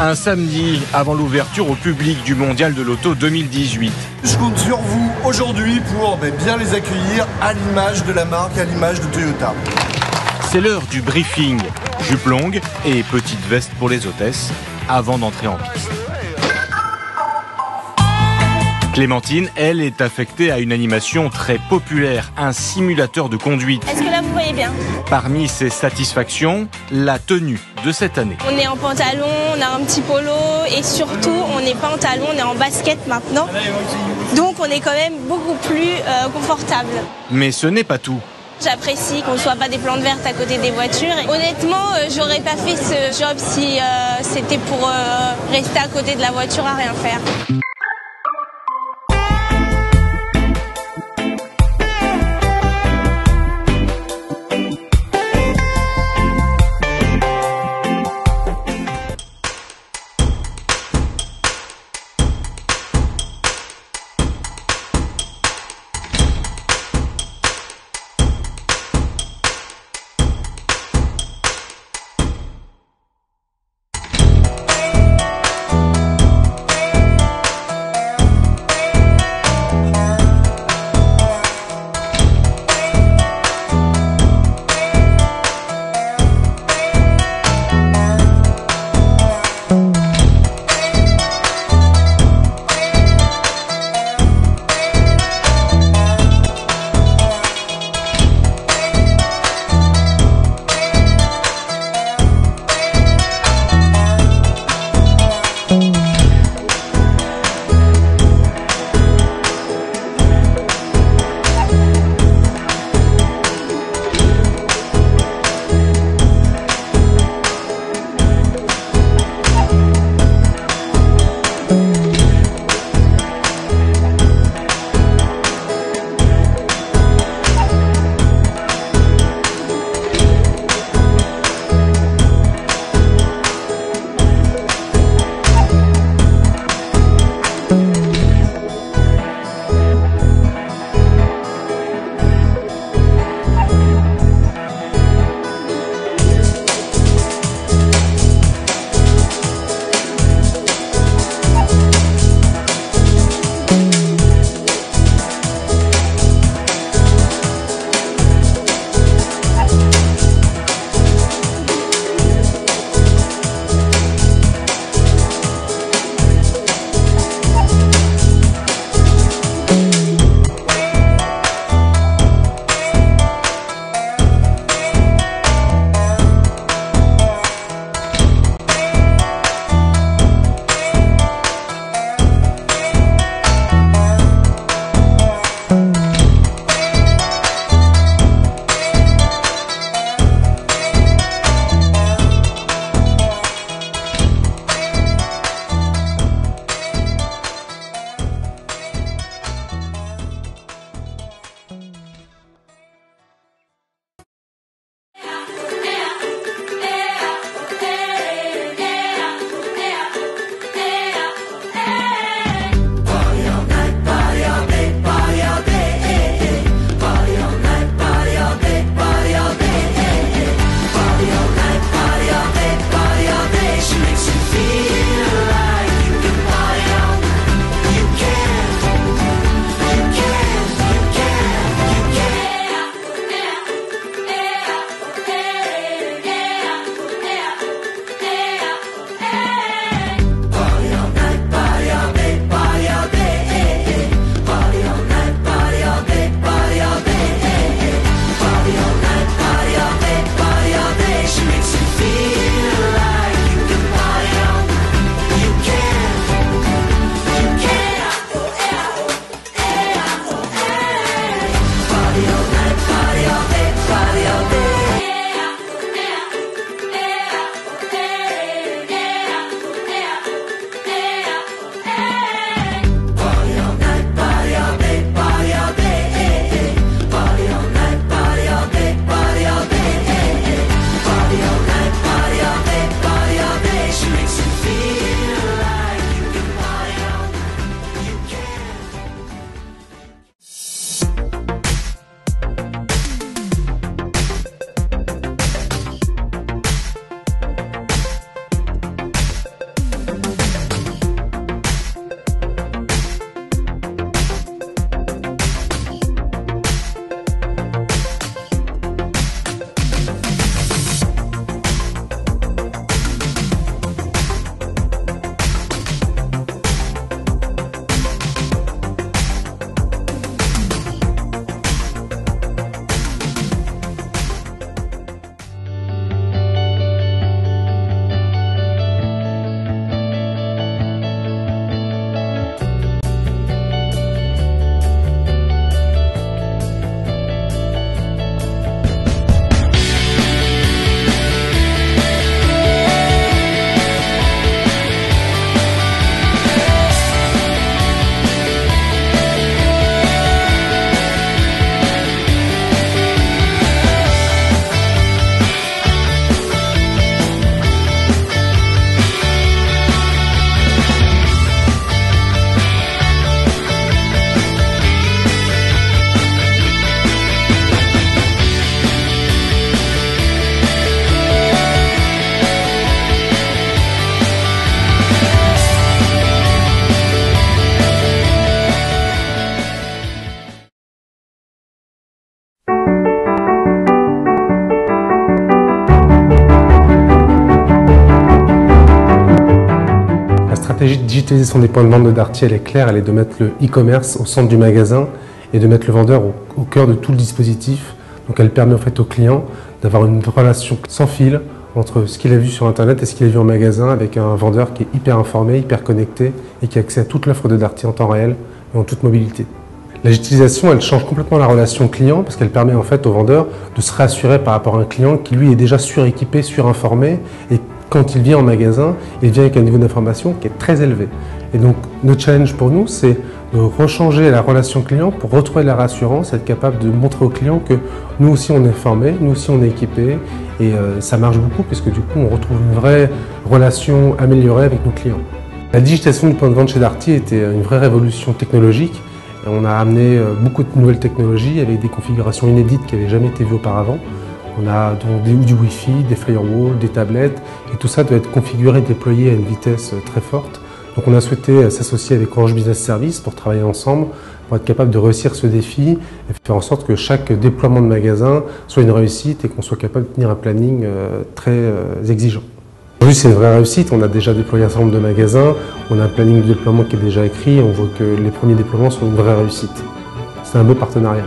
Un samedi avant l'ouverture au public du Mondial de l'Auto 2018. Je compte sur vous aujourd'hui pour bien les accueillir à l'image de la marque, à l'image de Toyota. C'est l'heure du briefing. Jupe longue et petite veste pour les hôtesses avant d'entrer en piste. Clémentine, elle, est affectée à une animation très populaire, un simulateur de conduite. Est-ce que là vous voyez bien? Parmi ses satisfactions, la tenue de cette année. On est en pantalon, on a un petit polo et surtout on n'est pas en talon, on est en basket maintenant. Donc on est quand même beaucoup plus confortable. Mais ce n'est pas tout. J'apprécie qu'on ne soit pas des plantes vertes à côté des voitures. Et honnêtement, j'aurais pas fait ce job si c'était pour rester à côté de la voiture à rien faire. stratégie de digitalisation des points de vente de Darty, elle est claire, elle est de mettre le e-commerce au centre du magasin et de mettre le vendeur au cœur de tout le dispositif. Donc elle permet en fait au client d'avoir une relation sans fil entre ce qu'il a vu sur Internet et ce qu'il a vu en magasin, avec un vendeur qui est hyper informé, hyper connecté et qui a accès à toute l'offre de Darty en temps réel et en toute mobilité. La digitalisation, elle change complètement la relation client parce qu'elle permet en fait au vendeur de se rassurer par rapport à un client qui lui est déjà suréquipé, surinformé, et quand il vient en magasin, il vient avec un niveau d'information qui est très élevé. Et donc notre challenge pour nous, c'est de rechanger la relation client pour retrouver la rassurance, être capable de montrer au client que nous aussi on est formé, nous aussi on est équipé, et ça marche beaucoup puisque du coup on retrouve une vraie relation améliorée avec nos clients. La digitalisation du point de vente chez Darty était une vraie révolution technologique. On a amené beaucoup de nouvelles technologies avec des configurations inédites qui n'avaient jamais été vues auparavant. On a donc du Wi-Fi, des firewalls, des tablettes, et tout ça doit être configuré et déployé à une vitesse très forte. Donc on a souhaité s'associer avec Orange Business Services pour travailler ensemble, pour être capable de réussir ce défi et faire en sorte que chaque déploiement de magasin soit une réussite et qu'on soit capable de tenir un planning très exigeant. Aujourd'hui, c'est une vraie réussite. On a déjà déployé un certain nombre de magasins, on a un planning de déploiement qui est déjà écrit, on voit que les premiers déploiements sont une vraie réussite. C'est un beau partenariat.